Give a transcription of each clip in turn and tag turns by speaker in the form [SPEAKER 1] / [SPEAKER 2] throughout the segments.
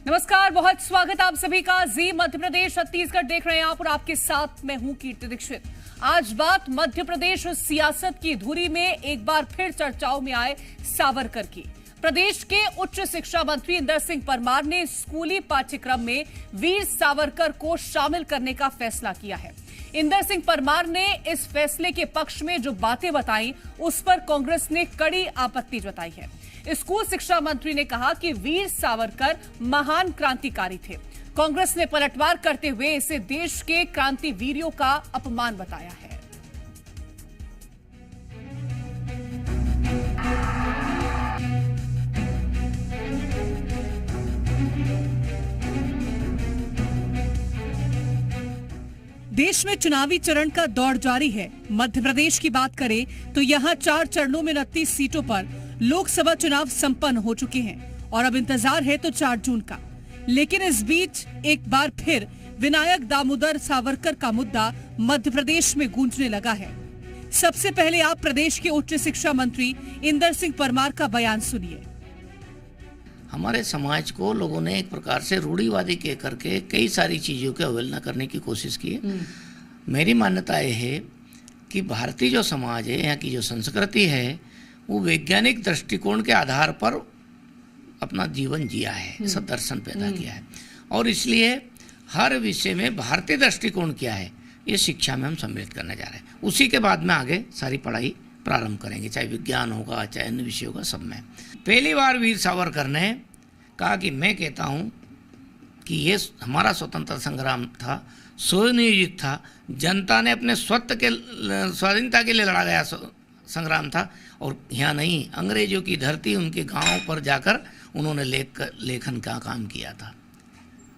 [SPEAKER 1] नमस्कार, बहुत स्वागत आप सभी का। जी मध्य प्रदेश छत्तीसगढ़ देख रहे हैं आप और आपके साथ मैं हूं कीर्ति दीक्षित। आज बात मध्य प्रदेश सियासत की धुरी में एक बार फिर चर्चाओं में आए सावरकर की। प्रदेश के उच्च शिक्षा मंत्री इंदर सिंह परमार ने स्कूली पाठ्यक्रम में वीर सावरकर को शामिल करने का फैसला किया है। इंदर सिंह परमार ने इस फैसले के पक्ष में जो बातें बताई उस पर कांग्रेस ने कड़ी आपत्ति जताई है। स्कूल शिक्षा मंत्री ने कहा कि वीर सावरकर महान क्रांतिकारी थे। कांग्रेस ने पलटवार करते हुए इसे देश के क्रांतिवीरों का अपमान बताया है। देश में चुनावी चरण का दौर जारी है। मध्य प्रदेश की बात करें तो यहां 4 चरणों में 29 सीटों पर लोकसभा चुनाव संपन्न हो चुके हैं और अब इंतजार है तो 4 जून का। लेकिन इस बीच एक बार फिर विनायक दामोदर सावरकर का मुद्दा मध्य प्रदेश में गूंजने लगा है। सबसे पहले आप प्रदेश के उच्च शिक्षा मंत्री इंदर सिंह परमार का बयान सुनिए।
[SPEAKER 2] हमारे समाज को लोगों ने एक प्रकार से रूढ़िवादी कह करके कई सारी चीज़ों की अवहेलना करने की कोशिश की है। मेरी मान्यता यह है कि भारतीय जो समाज है, यहाँ की जो संस्कृति है, वो वैज्ञानिक दृष्टिकोण के आधार पर अपना जीवन जिया है, सदर्शन पैदा किया है और इसलिए हर विषय में भारतीय दृष्टिकोण क्या है ये शिक्षा में हम सम्मिलित करने जा रहे हैं। उसी के बाद में आगे सारी पढ़ाई प्रारंभ करेंगे, चाहे विज्ञान होगा चाहे अन्य विषय होगा, सब में। पहली बार वीर सावरकर ने कहा कि मैं कहता हूँ कि ये हमारा स्वतंत्रता संग्राम था, सुनियोजित था, जनता ने अपने स्वाधीनता के लिए लड़ा गया संग्राम था और यहाँ नहीं, अंग्रेजों की धरती उनके गांव पर जाकर उन्होंने लेखन का काम किया था।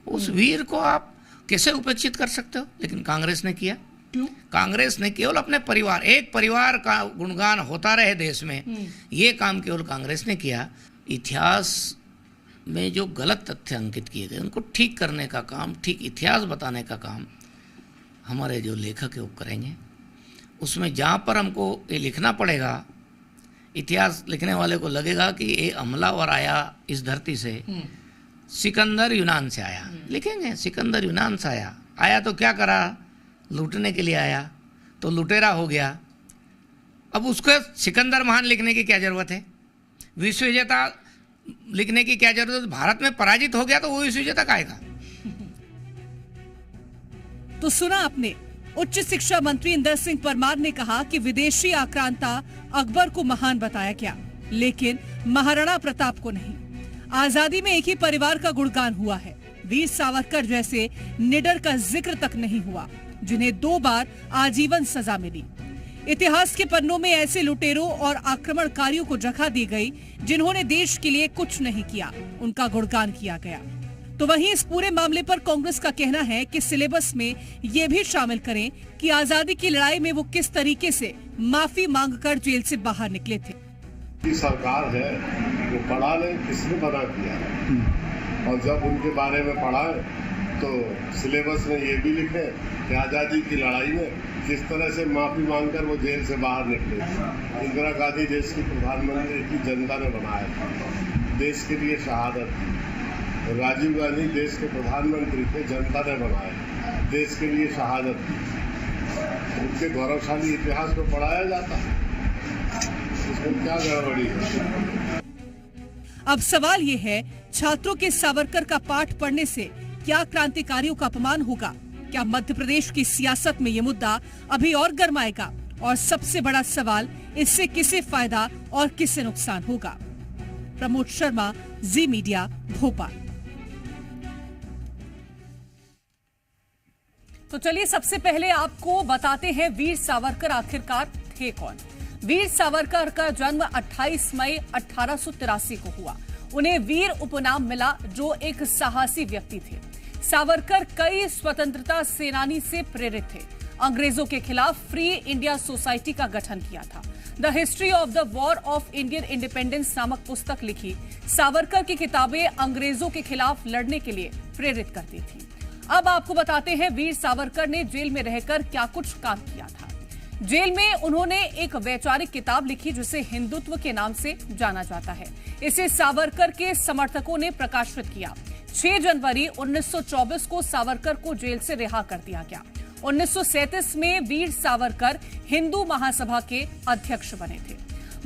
[SPEAKER 2] उस वीर को आप कैसे उपेक्षित कर सकते हो? लेकिन कांग्रेस ने किया। क्यों? कांग्रेस ने केवल अपने परिवार, एक परिवार का गुणगान होता रहे देश में, ये काम केवल कांग्रेस ने किया। इतिहास में जो गलत तथ्य अंकित किए गए उनको ठीक करने का काम, ठीक इतिहास बताने का काम हमारे जो लेखक है वो करेंगे। उसमें जहाँ पर हमको ये लिखना पड़ेगा, इतिहास लिखने वाले को लगेगा कि ये हमलावर आया इस धरती से, सिकंदर यूनान से आया, लिखेंगे सिकंदर यूनान से आया तो क्या करा? लूटने के लिए आया तो लुटेरा हो गया। अब उसको सिकंदर महान लिखने की क्या जरूरत है? विश्व विजेता लिखने की क्या जरूरत है? भारत में पराजित हो गया तो वो विश्व विजेता आएगा।
[SPEAKER 1] तो सुना आपने, उच्च शिक्षा मंत्री इंदर सिंह परमार ने कहा कि विदेशी आक्रांता अकबर को महान बताया गया, लेकिन महाराणा प्रताप को नहीं। आजादी में एक ही परिवार का गुणगान हुआ है, वीर सावरकर जैसे निडर का जिक्र तक नहीं हुआ जिन्हें 2 बार आजीवन सजा मिली। इतिहास के पन्नों में ऐसे लुटेरों और आक्रमणकारियों को जगह दी गई जिन्होंने देश के लिए कुछ नहीं किया, उनका गुणगान किया गया। तो वहीं इस पूरे मामले पर कांग्रेस का कहना है कि सिलेबस में ये भी शामिल करें कि आजादी की लड़ाई में वो किस तरीके से माफी मांगकर जेल से बाहर निकले थे।
[SPEAKER 3] सरकार है वो पढ़ा ले, किसने मना किया है? और जब उनके बारे में पढ़ा तो सिलेबस में ये भी लिखे कि आजादी की लड़ाई में किस तरह से माफी मांगकर वो जेल से बाहर निकले। इंदिरा गांधी देश की प्रधानमंत्री की जनता ने बनाया था, देश के लिए शहादत थी। राजीव गांधी देश के प्रधानमंत्री थे, जनता ने बनाया, देश के लिए शहादत थी। उनके गौरवशाली इतिहास को पढ़ाया जाता है, इसमें क्या गड़बड़ी है?
[SPEAKER 1] अब सवाल ये है, छात्रों के सावरकर का पाठ पढ़ने से क्या क्रांतिकारियों का अपमान होगा? क्या मध्य प्रदेश की सियासत में ये मुद्दा अभी और गरमाएगा? और सबसे बड़ा सवाल, इससे किसे फायदा और किसे नुकसान होगा? प्रमोद शर्मा, जी मीडिया, भोपाल। तो चलिए सबसे पहले आपको बताते हैं वीर सावरकर आखिरकार थे कौन। वीर सावरकर का जन्म 28 मई 1883 को हुआ। उन्हें वीर उपनाम मिला जो एक साहसी व्यक्ति थे। सावरकर कई स्वतंत्रता सेनानी से प्रेरित थे। अंग्रेजों के खिलाफ फ्री इंडिया सोसाइटी का गठन किया था। The history of the war of Indian independence नामक पुस्तक लिखी। सावरकर की किताबें अंग्रेजों के खिलाफ लड़ने के लिए प्रेरित करती थी। अब आपको बताते हैं वीर सावरकर ने जेल में रहकर क्या कुछ काम किया था। जेल में उन्होंने एक वैचारिक किताब लिखी जिसे हिंदुत्व के नाम से जाना जाता है। इसे सावरकर के समर्थकों ने प्रकाशित किया। 6 जनवरी 1924 को सावरकर को जेल से रिहा कर दिया गया। 1937 में वीर सावरकर हिंदू महासभा के अध्यक्ष बने थे।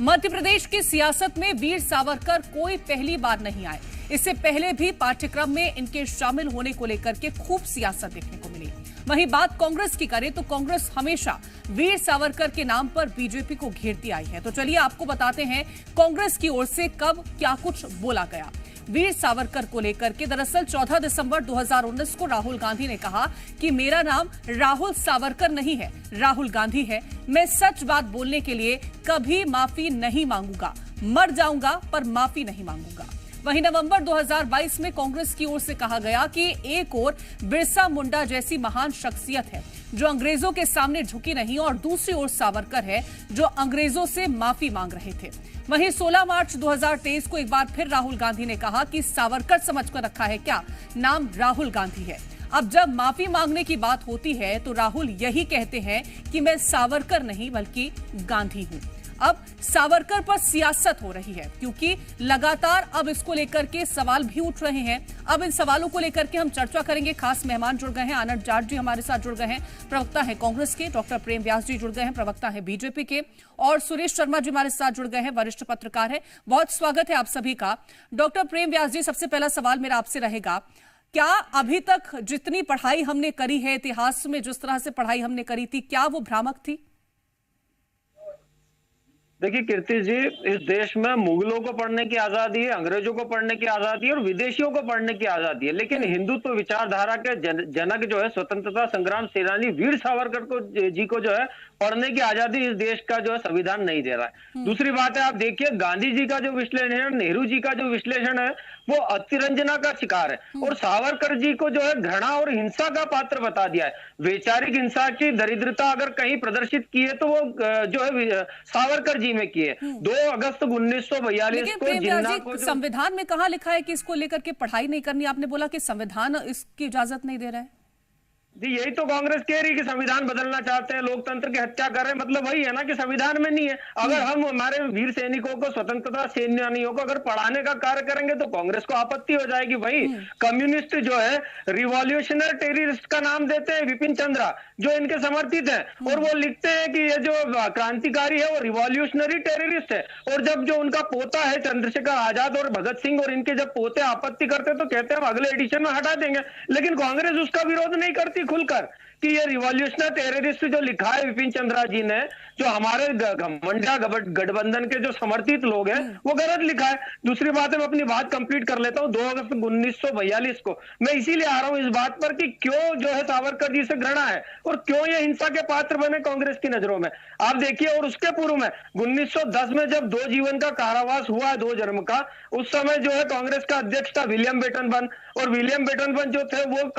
[SPEAKER 1] मध्य प्रदेश की सियासत में वीर सावरकर कोई पहली बार नहीं आए। इससे पहले भी पाठ्यक्रम में इनके शामिल होने को लेकर के खूब सियासत देखने को मिली। वहीं बात कांग्रेस की करें तो कांग्रेस हमेशा वीर सावरकर के नाम पर बीजेपी को घेरती आई है। तो चलिए आपको बताते हैं कांग्रेस की ओर से कब क्या कुछ बोला गया वीर सावरकर को लेकर के। दरअसल 14 दिसंबर 2019 को राहुल गांधी ने कहा कि मेरा नाम राहुल सावरकर नहीं है, राहुल गांधी है। मैं सच बात बोलने के लिए कभी माफी नहीं मांगूंगा, मर जाऊंगा पर माफी नहीं मांगूंगा। वहीं नवंबर 2022 में कांग्रेस की ओर से कहा गया कि एक ओर बिरसा मुंडा जैसी महान शख्सियत है जो अंग्रेजों के सामने झुकी नहीं, और दूसरी ओर सावरकर है जो अंग्रेजों से माफी मांग रहे थे। वहीं 16 मार्च 2023 को एक बार फिर राहुल गांधी ने कहा कि सावरकर समझकर रखा है क्या, नाम राहुल गांधी है। अब जब माफी मांगने की बात होती है तो राहुल यही कहते हैं कि मैं सावरकर नहीं बल्कि गांधी हूं। अब सावरकर पर सियासत हो रही है क्योंकि लगातार अब इसको लेकर के सवाल भी उठ रहे हैं। अब इन सवालों को लेकर के हम चर्चा करेंगे। खास मेहमान जुड़ गए हैं, आनंद जाट जी हमारे साथ जुड़ गए हैं, प्रवक्ता है कांग्रेस के, डॉक्टर प्रेम व्यास जी जुड़ गए हैं, प्रवक्ता है बीजेपी के, और सुरेश शर्मा जी हमारे साथ जुड़ गए हैं, वरिष्ठ पत्रकार है। बहुत स्वागत है आप सभी का। डॉक्टर प्रेम व्यास जी, सबसे पहला सवाल मेरा आपसे रहेगा, क्या अभी तक जितनी पढ़ाई हमने करी है, इतिहास में जिस तरह से पढ़ाई हमने करी थी, क्या वो भ्रामक थी?
[SPEAKER 4] देखिए कीर्ति जी, इस देश में मुगलों को पढ़ने की आजादी है, अंग्रेजों को पढ़ने की आजादी है और विदेशियों को पढ़ने की आजादी है, लेकिन हिंदुत्व विचारधारा के जनक जो है स्वतंत्रता संग्राम सेनानी वीर सावरकर को जी को जो है पढ़ने की आजादी इस देश का जो है संविधान नहीं दे रहा है। दूसरी बात है, आप देखिए गांधी जी का जो विश्लेषण है, नेहरू जी का जो विश्लेषण है, वो अतिरंजना का शिकार है और सावरकर जी को जो है घृणा और हिंसा का पात्र बता दिया है। वैचारिक हिंसा की दरिद्रता अगर कहीं प्रदर्शित की है तो वो जो है सावरकर जी में की है। 2 अगस्त 1942 को जिन्ना को
[SPEAKER 1] संविधान में कहाँ लिखा है कि इसको लेकर के पढ़ाई नहीं करनी? आपने बोला कि संविधान इसकी इजाजत नहीं दे रहा है।
[SPEAKER 4] जी यही तो कांग्रेस कह रही है कि संविधान बदलना चाहते हैं, लोकतंत्र की हत्या कर रहे हैं। मतलब वही है ना कि संविधान में नहीं है। अगर हम हमारे वीर सैनिकों को, स्वतंत्रता सेनानियों को अगर पढ़ाने का कार्य करेंगे तो कांग्रेस को आपत्ति हो जाएगी। वही कम्युनिस्ट जो है रिवॉल्यूशनरी टेररिस्ट का नाम देते हैं विपिन चंद्रा, जो इनके समर्थित है, और वो लिखते हैं कि ये जो क्रांतिकारी है वो रिवॉल्यूशनरी टेररिस्ट है। और जब जो उनका पोता है चंद्रशेखर आजाद और भगत सिंह और इनके जब पोते आपत्ति करते तो कहते हैं हम अगले एडिशन में हटा देंगे, लेकिन कांग्रेस उसका विरोध नहीं करती खुलकर कि ये रिवॉल्यूशनरी टेररिस्ट जो लिखा है विपिन चंद्रा जी ने, जो हमारे मंडा गठबंधन के जो समर्थित लोग हैं, वो गलत लिखा है। दूसरी बात है, मैं अपनी बात कंप्लीट कर लेता हूं। 2 अगस्त 1942 को मैं इसीलिए आ रहा हूं इस बात पर कि क्यों जो है सावरकर जी से घृणा है और क्यों ये हिंसा के पात्र बने कांग्रेस की नजरों में। आप देखिए, और उसके पूर्व में 1910 में जब 2 जीवन का कारावास हुआ है, 2 जन्म का, उस समय जो है कांग्रेस का अध्यक्ष था विलियम बेटन बर्न, और विलियम बेटन बर्न जो थे वो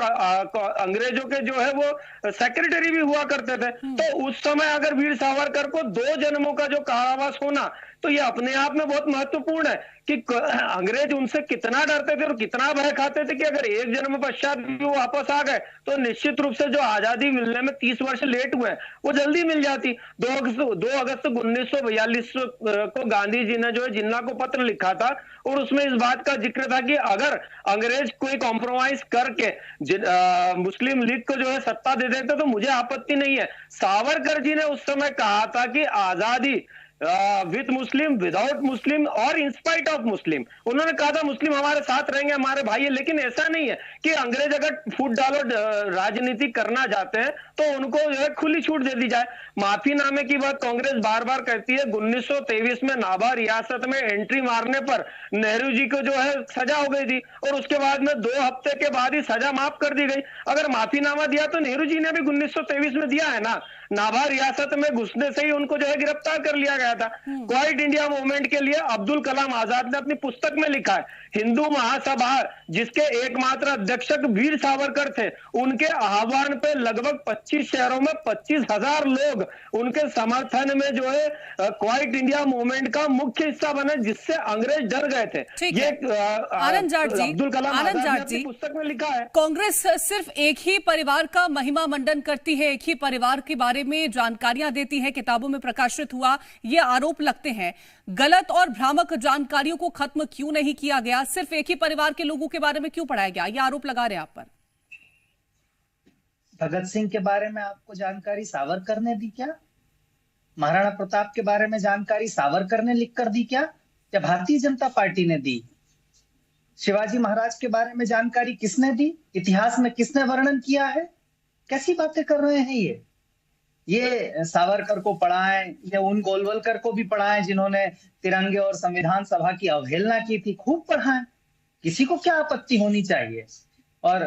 [SPEAKER 4] अंग्रेजों के जो है वो सेक्रेटरी भी हुआ करते थे। तो उस समय अगर वीर सावरकर को 2 जन्मों का जो कारावास होना, तो ये अपने आप में बहुत महत्वपूर्ण है कि अंग्रेज उनसे कितना डरते थे और कितना भय खाते थे कि अगर 1 जन्म पश्चात भी वो वापस आ गए तो निश्चित रूप से जो आजादी मिलने में 30 वर्ष लेट हुए वो जल्दी मिल जाती। 2 अगस्त 1942 को गांधी जी ने जो है जिन्ना को पत्र लिखा था और उसमें इस बात का जिक्र था कि अगर अंग्रेज कोई कॉम्प्रोमाइज करके मुस्लिम लीग को जो है सत्ता दे देते तो मुझे आपत्ति नहीं है। सावरकर जी ने उस समय कहा था कि आजादी विद मुस्लिम, विदाउट मुस्लिम और इंस्पाइट ऑफ मुस्लिम, उन्होंने कहा था मुस्लिम हमारे साथ रहेंगे, हमारे भाई है। लेकिन ऐसा नहीं है कि अंग्रेज अगर फुट डालो राजनीति करना चाहते हैं तो उनको जो है खुली छूट दे दी जाए। माफीनामे की बात कांग्रेस बार बार कहती है। 1923 में नाभा रियासत में एंट्री मारने पर नेहरू जी को जो है सजा हो गई थी और उसके बाद में 2 हफ्ते के बाद ही सजा माफ कर दी गई। अगर माफीनामा दिया तो नेहरू जी ने भी 1923 में दिया है ना। नाभा रियासत में घुसने से ही उनको जो है गिरफ्तार कर लिया गया था। क्वाइट इंडिया मूवमेंट के लिए अब्दुल कलाम आजाद ने अपनी पुस्तक में लिखा है, हिंदू महासभा जिसके एकमात्र अध्यक्षक वीर सावरकर थे, उनके आह्वान पे लगभग 25 शहरों में 25,000 लोग उनके समर्थन में जो है क्वाइट इंडिया मूवमेंट का मुख्य हिस्सा बने, जिससे अंग्रेज डर गए थे। ये
[SPEAKER 1] आनंद जाट जी,
[SPEAKER 4] अब्दुल कलाम आजाद ने अपनी पुस्तक में लिखा है।
[SPEAKER 1] कांग्रेस सिर्फ एक ही परिवार का महिमा मंडन करती है, एक ही परिवार के बारे में जानकारियां देती है, किताबों में प्रकाशित हुआ ये आरोप लगते हैं। गलत और भ्रामक जानकारियों को खत्म क्यों नहीं किया गया? गया, सिर्फ एक ही परिवार के लोगों के बारे में क्यों पढ़ाया गया? ये आरोप लगा रहे हैं आप पर।
[SPEAKER 5] भगत सिंह के बारे में आपको जानकारी सावरकर ने दी क्या? महाराणा प्रताप के बारे में जानकारी सावरकर ने लिख कर दी क्या, या भारतीय जनता पार्टी ने दी? शिवाजी महाराज के बारे में जानकारी किसने दी? इतिहास में किसने वर्णन किया है? कैसी बातें कर रहे हैं ये सावरकर को पढ़ाएं या उन गोलवलकर को भी पढ़ाएं जिन्होंने तिरंगे और संविधान सभा की अवहेलना की थी, खूब पढ़ाएं, किसी को क्या आपत्ति होनी चाहिए। और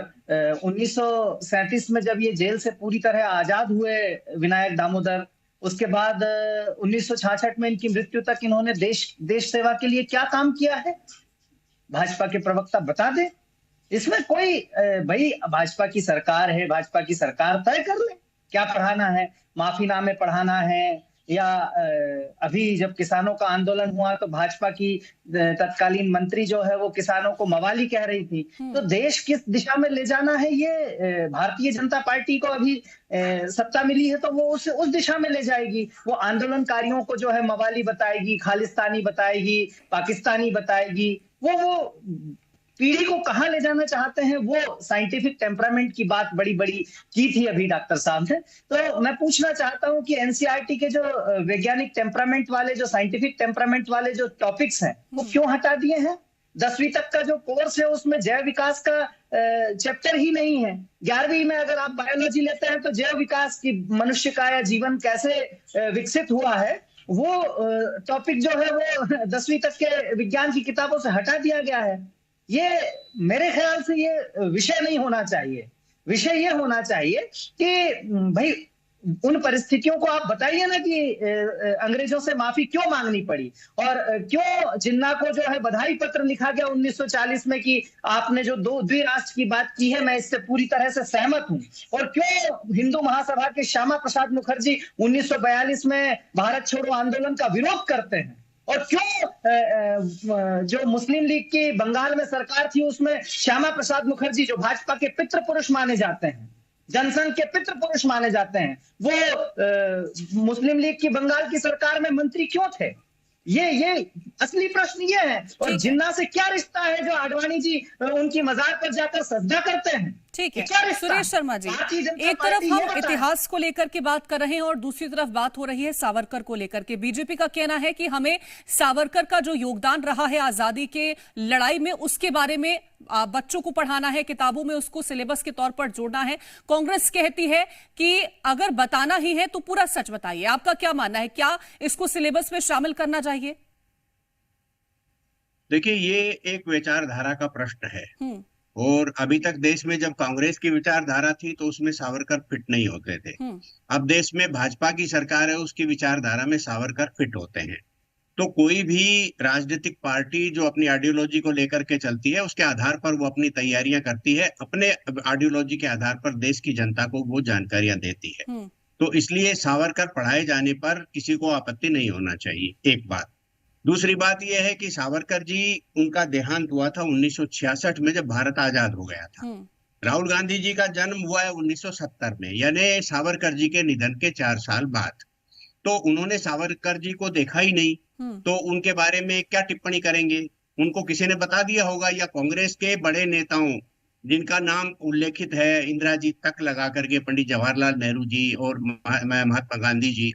[SPEAKER 5] 1937 में जब ये जेल से पूरी तरह आजाद हुए विनायक दामोदर, उसके बाद 1966 में इनकी मृत्यु तक इन्होंने देश सेवा के लिए क्या काम किया है, भाजपा के प्रवक्ता बता दे। इसमें कोई भाई भाजपा की सरकार है, भाजपा की सरकार तय कर ले क्या पढ़ाना है, माफीनामे पढ़ाना है, या अभी जब किसानों का आंदोलन हुआ तो भाजपा की तत्कालीन मंत्री जो है वो किसानों को मवाली कह रही थी। तो देश किस दिशा में ले जाना है ये भारतीय जनता पार्टी को अभी सत्ता मिली है तो वो उस दिशा में ले जाएगी। वो आंदोलनकारियों को जो है मवाली बताएगी, खालिस्तानी बताएगी, पाकिस्तानी बताएगी। वो पीढ़ी को कहां ले जाना चाहते हैं, वो साइंटिफिक टेम्परामेंट की बात बड़ी बड़ी की थी अभी डॉक्टर साहब ने। तो मैं पूछना चाहता हूं कि एनसीईआरटी के जो वैज्ञानिक टेम्परामेंट वाले, जो साइंटिफिक टेम्परामेंट वाले जो टॉपिक्स हैं वो क्यों हटा दिए हैं? 10वीं तक का जो कोर्स है उसमें जैव विकास का चैप्टर ही नहीं है। 11वीं में अगर आप बायोलॉजी लेते हैं तो जैव विकास की, मनुष्य का या जीवन कैसे विकसित हुआ है, वो टॉपिक जो है वो 10वीं तक के विज्ञान की किताबों से हटा दिया गया है। ये मेरे ख्याल से ये विषय नहीं होना चाहिए। विषय ये होना चाहिए कि भाई उन परिस्थितियों को आप बताइए ना कि अंग्रेजों से माफी क्यों मांगनी पड़ी, और क्यों जिन्ना को जो है बधाई पत्र लिखा गया 1940 में कि आपने जो द्विराष्ट्र की बात की है मैं इससे पूरी तरह से सहमत हूं, और क्यों हिंदू महासभा के श्यामा प्रसाद मुखर्जी 1942 में भारत छोड़ो आंदोलन का विरोध करते हैं, और क्यों जो मुस्लिम लीग की बंगाल में सरकार थी उसमें श्यामा प्रसाद मुखर्जी जो भाजपा के पितृ पुरुष माने जाते हैं, जनसंघ के पितृ पुरुष माने जाते हैं, वो मुस्लिम लीग की बंगाल की सरकार में मंत्री क्यों थे? ये असली प्रश्न ये है। और जिन्ना से क्या रिश्ता है जो आडवाणी जी उनकी मजार पर जाकर सजदा करते हैं?
[SPEAKER 1] ठीक है सुरेश शर्मा जी, एक तरफ हम इतिहास को लेकर के बात कर रहे हैं और दूसरी तरफ बात हो रही है सावरकर को लेकर के। बीजेपी का कहना है कि हमें सावरकर का जो योगदान रहा है आजादी के लड़ाई में उसके बारे में बच्चों को पढ़ाना है, किताबों में उसको सिलेबस के तौर पर जोड़ना है। कांग्रेस कहती है कि अगर बताना ही है तो पूरा सच बताइए। आपका क्या मानना है, क्या इसको सिलेबस में शामिल करना चाहिए?
[SPEAKER 6] देखिए, ये एक विचारधारा का प्रश्न है, और अभी तक देश में जब कांग्रेस की विचारधारा थी तो उसमें सावरकर फिट नहीं होते थे। अब देश में भाजपा की सरकार है, उसकी विचारधारा में सावरकर फिट होते हैं। तो कोई भी राजनीतिक पार्टी जो अपनी आइडियोलॉजी को लेकर के चलती है उसके आधार पर वो अपनी तैयारियां करती है, अपने आइडियोलॉजी के आधार पर देश की जनता को वो जानकारियां देती है। तो इसलिए सावरकर पढ़ाए जाने पर किसी को आपत्ति नहीं होना चाहिए, एक बात। दूसरी बात यह है कि सावरकर जी, उनका देहांत हुआ था 1966 में जब भारत आजाद हो गया था। राहुल गांधी जी का जन्म हुआ है 1970 में, यानी सावरकर जी के निधन के 4 साल बाद। तो उन्होंने सावरकर जी को देखा ही नहीं, तो उनके बारे में क्या टिप्पणी करेंगे? उनको किसी ने बता दिया होगा, या कांग्रेस के बड़े नेताओं जिनका नाम उल्लेखित है इंदिरा जी तक लगा करके, पंडित जवाहरलाल नेहरू जी और महात्मा गांधी जी,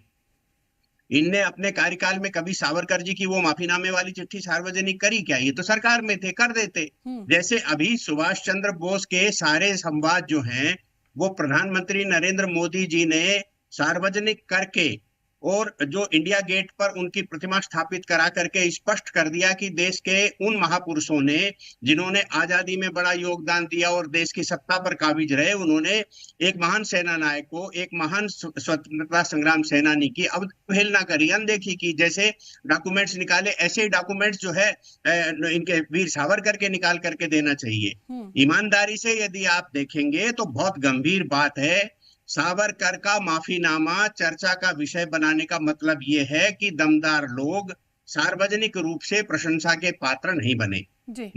[SPEAKER 6] इनने अपने कार्यकाल में कभी सावरकर जी की वो माफीनामे वाली चिट्ठी सार्वजनिक करी क्या? ये तो सरकार में थे, कर देते। जैसे अभी सुभाष चंद्र बोस के सारे संवाद जो हैं वो प्रधानमंत्री नरेंद्र मोदी जी ने सार्वजनिक करके और जो इंडिया गेट पर उनकी प्रतिमा स्थापित करा करके स्पष्ट कर दिया कि देश के उन महापुरुषों ने जिन्होंने आजादी में बड़ा योगदान दिया और देश की सत्ता पर काबिज रहे, उन्होंने एक महान सेना नायक को, एक महान स्वतंत्रता संग्राम सेनानी की अवहेलना करी, अनदेखी की। जैसे डॉक्यूमेंट्स निकाले, ऐसे ही डॉक्यूमेंट्स जो है इनके वीर सावरकर के निकाल करके देना चाहिए। ईमानदारी से यदि आप देखेंगे तो बहुत गंभीर बात है। सावरकर का माफीनामा चर्चा का विषय बनाने का मतलब ये है कि दमदार लोग सार्वजनिक रूप से प्रशंसा के पात्र नहीं बने।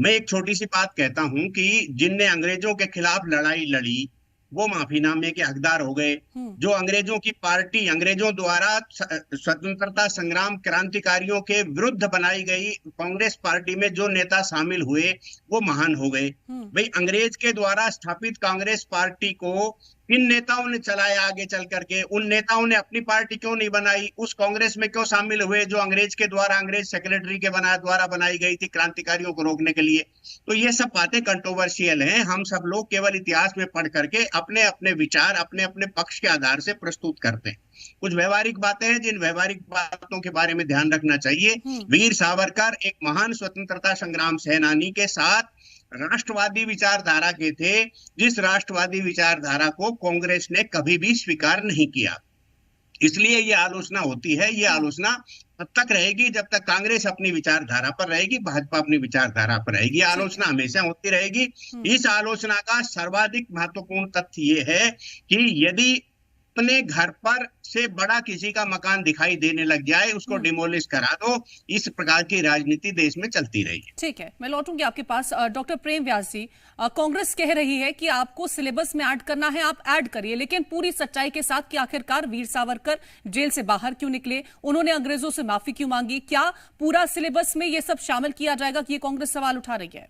[SPEAKER 6] मैं एक छोटी सी बात कहता हूं कि जिनने अंग्रेजों के खिलाफ लड़ाई लड़ी वो माफीनामे के हकदार हो गए। जो अंग्रेजों की पार्टी, अंग्रेजों द्वारा स्वतंत्रता संग्राम क्रांतिकारियों के विरुद्ध बनाई गई कांग्रेस पार्टी में जो नेता शामिल हुए वो महान हो गए। भाई अंग्रेज के द्वारा स्थापित कांग्रेस पार्टी को किन नेताओं ने चलाया आगे चल करके? उन नेताओं ने अपनी पार्टी क्यों नहीं बनाई? उस कांग्रेस में क्यों शामिल हुए जो अंग्रेज के द्वारा, अंग्रेज सेक्रेटरी के द्वारा बनाई गई थी क्रांतिकारियों को रोकने के लिए? तो ये सब बातें कंट्रोवर्शियल हैं। हम सब लोग केवल इतिहास में पढ़ करके अपने अपने विचार अपने अपने पक्ष के आधार से प्रस्तुत करते हैं। कुछ व्यवहारिक बातें हैं जिन व्यवहारिक बातों के बारे में ध्यान रखना चाहिए। वीर सावरकर एक महान स्वतंत्रता संग्राम सेनानी के साथ राष्ट्रवादी विचारधारा के थे, जिस राष्ट्रवादी विचारधारा को कांग्रेस ने कभी भी स्वीकार नहीं किया। इसलिए ये आलोचना होती है। ये आलोचना तब तक रहेगी जब तक कांग्रेस अपनी विचारधारा पर रहेगी, भाजपा अपनी विचारधारा पर रहेगी। आलोचना हमेशा होती रहेगी। इस आलोचना का सर्वाधिक महत्वपूर्ण तथ्य ये है कि यदि अपने घर पर से बड़ा किसी का मकान दिखाई देने लग जाए, उसको डिमोलिश करा दो। इस प्रकार की राजनीति देश में चलती रही है।
[SPEAKER 1] ठीक है, मैं लौटूंगी आपके पास। डॉक्टर प्रेम व्यास जी, कांग्रेस कह रही है कि आपको सिलेबस में ऐड करना है, आप ऐड करिए, लेकिन पूरी सच्चाई के साथ कि आखिरकार वीर सावरकर जेल से बाहर क्यों निकले, उन्होंने अंग्रेजों से माफी क्यों मांगी, क्या पूरा सिलेबस में ये सब शामिल किया जाएगा कि ये कांग्रेस सवाल उठा रही है?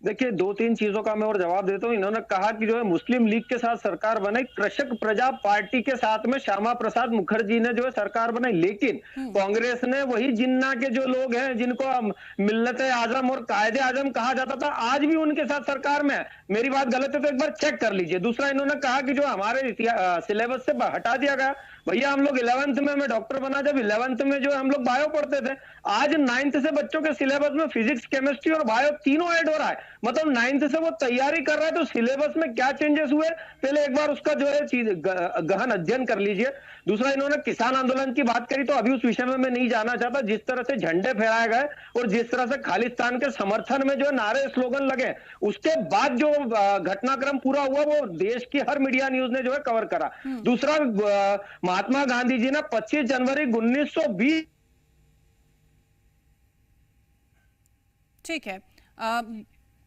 [SPEAKER 4] देखिए, दो तीन चीजों का मैं और जवाब देता हूँ। इन्होंने कहा कि जो है मुस्लिम लीग के साथ सरकार बनाई, कृषक प्रजा पार्टी के साथ में श्यामा प्रसाद मुखर्जी ने जो है सरकार बनाई, लेकिन कांग्रेस ने वही जिन्ना के जो लोग हैं जिनको मिल्लत आजम और कायदे आजम कहा जाता था, आज भी उनके साथ सरकार में है। मेरी बात गलत है तो एक बार चेक कर लीजिए। दूसरा, इन्होंने कहा कि जो हमारे सिलेबस से हटा दिया गया। भैया, हम लोग 11th में, मैं डॉक्टर बना जब 11th में जो हम लोग बायो पढ़ते थे, आज 9th से बच्चों के सिलेबस में फिजिक्स, केमिस्ट्री और बायो तीनों ऐड हो रहा है। मतलब 9th से वो तैयारी कर रहा है, तो सिलेबस में क्या चेंजेस हुए पहले एक बार उसका जो है चीज गहन अध्ययन कर लीजिए। दूसरा, इन्होंने किसान आंदोलन की बात करी, तो अभी उस विषय में मैं नहीं जाना चाहता। जिस तरह से झंडे फहराए गए और जिस तरह से खालिस्तान के समर्थन में जो नारे स्लोगन लगे, उसके बाद जो घटनाक्रम पूरा हुआ वो देश की हर मीडिया न्यूज ने जो है कवर करा। दूसरा, महात्मा गांधी जी ने 25 जनवरी 1920।
[SPEAKER 1] ठीक है,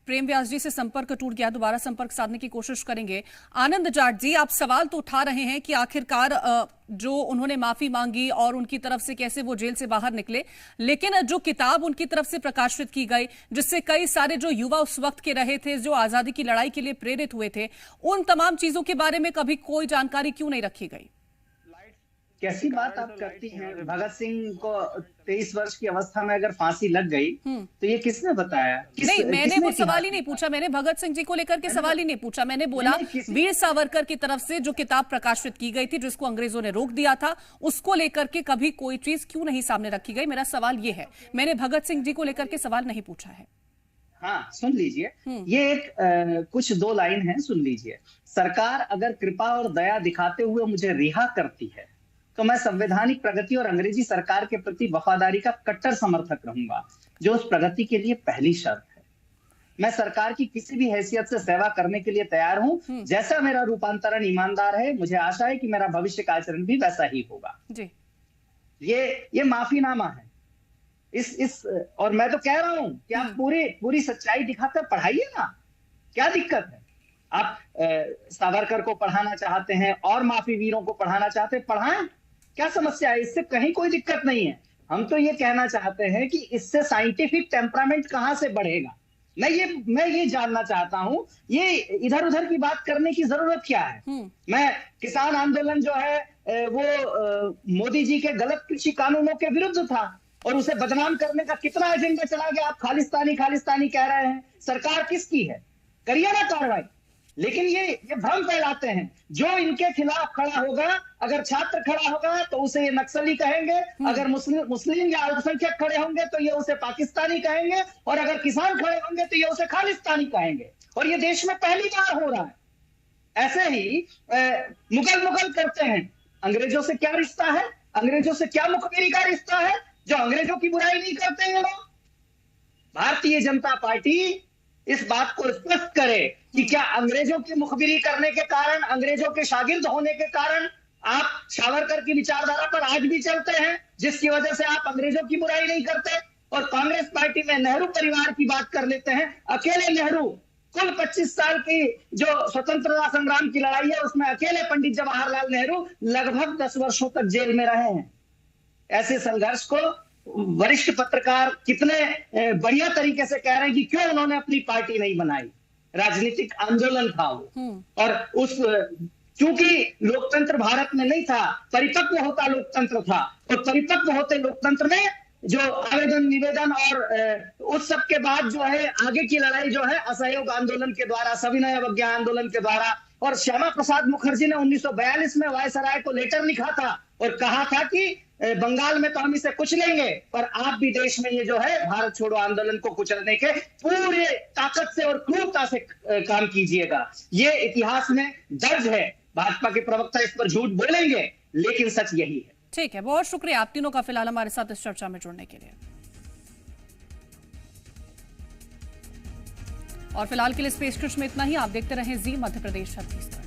[SPEAKER 1] प्रेम व्यास जी से संपर्क टूट गया, दोबारा संपर्क साधने की कोशिश करेंगे। आनंद जाट जी, आप सवाल तो उठा रहे हैं कि आखिरकार जो उन्होंने माफी मांगी और उनकी तरफ से कैसे वो जेल से बाहर निकले, लेकिन जो किताब उनकी तरफ से प्रकाशित की गई, जिससे कई सारे जो युवा उस वक्त के रहे थे, जो आजादी की लड़ाई के लिए प्रेरित हुए थे, उन तमाम चीजों के बारे में कभी कोई जानकारी क्यों नहीं रखी गई?
[SPEAKER 5] कैसी बात आप करती हैं? भगत सिंह को 23 वर्ष की अवस्था में अगर फांसी लग गई तो ये किसने बताया?
[SPEAKER 1] नहीं, मैंने वो सवाल ही नहीं पूछा। मैंने भगत सिंह जी को लेकर के सवाल ही नहीं पूछा। मैंने बोला वीर सावरकर की तरफ से जो किताब प्रकाशित की गई थी, जिसको अंग्रेजों ने रोक दिया था, उसको लेकर के कभी कोई चीज क्यों नहीं सामने रखी गई? मेरा सवाल ये है, मैंने भगत सिंह जी को लेकर के सवाल नहीं पूछा है।
[SPEAKER 5] हाँ, सुन लीजिए, ये एक कुछ 2 लाइन है, सुन लीजिए। सरकार अगर कृपा और दया दिखाते हुए मुझे रिहा करती है तो मैं संवैधानिक प्रगति और अंग्रेजी सरकार के प्रति वफादारी का कट्टर समर्थक रहूंगा, जो उस प्रगति के लिए पहली शर्त है। मैं सरकार की किसी भी हैसियत से सेवा करने के लिए तैयार हूं। जैसा मेरा रूपांतरण ईमानदार है, मुझे आशा है कि मेरा भविष्य का आचरण भी वैसा ही होगा। जी। ये माफीनामा है। और मैं तो कह रहा हूं कि आप पूरी सच्चाई दिखाकर पढ़ाइए ना, क्या दिक्कत है? आप सावरकर को पढ़ाना चाहते हैं और माफी वीरों को पढ़ाना चाहते हैं, पढ़ाएं, क्या समस्या है? इससे कहीं कोई दिक्कत नहीं है। हम तो ये कहना चाहते हैं कि इससे साइंटिफिक टेम्परामेंट कहां से बढ़ेगा। मैं ये जानना चाहता हूं, ये इधर उधर की बात करने की जरूरत क्या है? मैं किसान आंदोलन जो है वो मोदी जी के गलत कृषि कानूनों के विरुद्ध था और उसे बदनाम करने का कितना एजेंडा चला गया। आप खालिस्तानी खालिस्तानी कह रहे हैं, सरकार किसकी है? करिए ना कार्रवाई। लेकिन ये भ्रम फैलाते हैं। जो इनके खिलाफ खड़ा होगा, अगर छात्र खड़ा होगा तो उसे ये नक्सली कहेंगे, अगर मुस्लिम या अल्पसंख्यक खड़े होंगे तो ये उसे पाकिस्तानी कहेंगे, और अगर किसान खड़े होंगे तो ये उसे खालिस्तानी कहेंगे। और ये देश में पहली बार हो रहा है। ऐसे ही मुगल करते हैं। अंग्रेजों से क्या रिश्ता है? अंग्रेजों से क्या मुखबिरी का रिश्ता है जो अंग्रेजों की बुराई नहीं करते हैं लोग? भारतीय जनता पार्टी इस बात को स्पष्ट करे कि क्या अंग्रेजों की मुखबिरी करने के कारण, अंग्रेजों के शागिर्द होने के कारण आप सावरकर की विचारधारा पर आज भी चलते हैं, जिसकी वजह से आप अंग्रेजों की बुराई नहीं करते? और कांग्रेस पार्टी में नेहरू परिवार की बात कर लेते हैं। अकेले नेहरू कुल 25 साल की जो स्वतंत्रता संग्राम की लड़ाई है उसमें अकेले पंडित जवाहरलाल नेहरू लगभग 10 वर्षों तक जेल में रहे हैं। ऐसे संघर्ष को वरिष्ठ पत्रकार कितने बढ़िया तरीके से कह रहे हैं कि क्यों उन्होंने अपनी पार्टी नहीं बनाई, राजनीतिक आंदोलन था वो। और उस क्योंकि लोकतंत्र भारत में नहीं था, परिपक्व होता लोकतंत्र था, और परिपक्व होते लोकतंत्र में जो आवेदन निवेदन और उस सब के बाद जो है आगे की लड़ाई जो है असहयोग आंदोलन के द्वारा, सविनय अवज्ञा आंदोलन के द्वारा। और श्यामा प्रसाद मुखर्जी ने 1942 में वायसराय को लेटर लिखा था और कहा था कि बंगाल में तो हम इसे कुचल लेंगे, पर आप भी देश में ये जो है भारत छोड़ो आंदोलन को कुचलने के पूरे ताकत से और क्रूरता से काम कीजिएगा। ये इतिहास में दर्ज है। भाजपा के प्रवक्ता इस पर झूठ बोलेंगे, लेकिन सच यही है।
[SPEAKER 1] ठीक है, बहुत शुक्रिया आप तीनों का फिलहाल हमारे साथ इस चर्चा में जुड़ने के लिए। और फिलहाल के लिए स्पेस क्रिश में इतना ही। आप देखते रहें जी मध्य प्रदेश छत्तीसगढ़।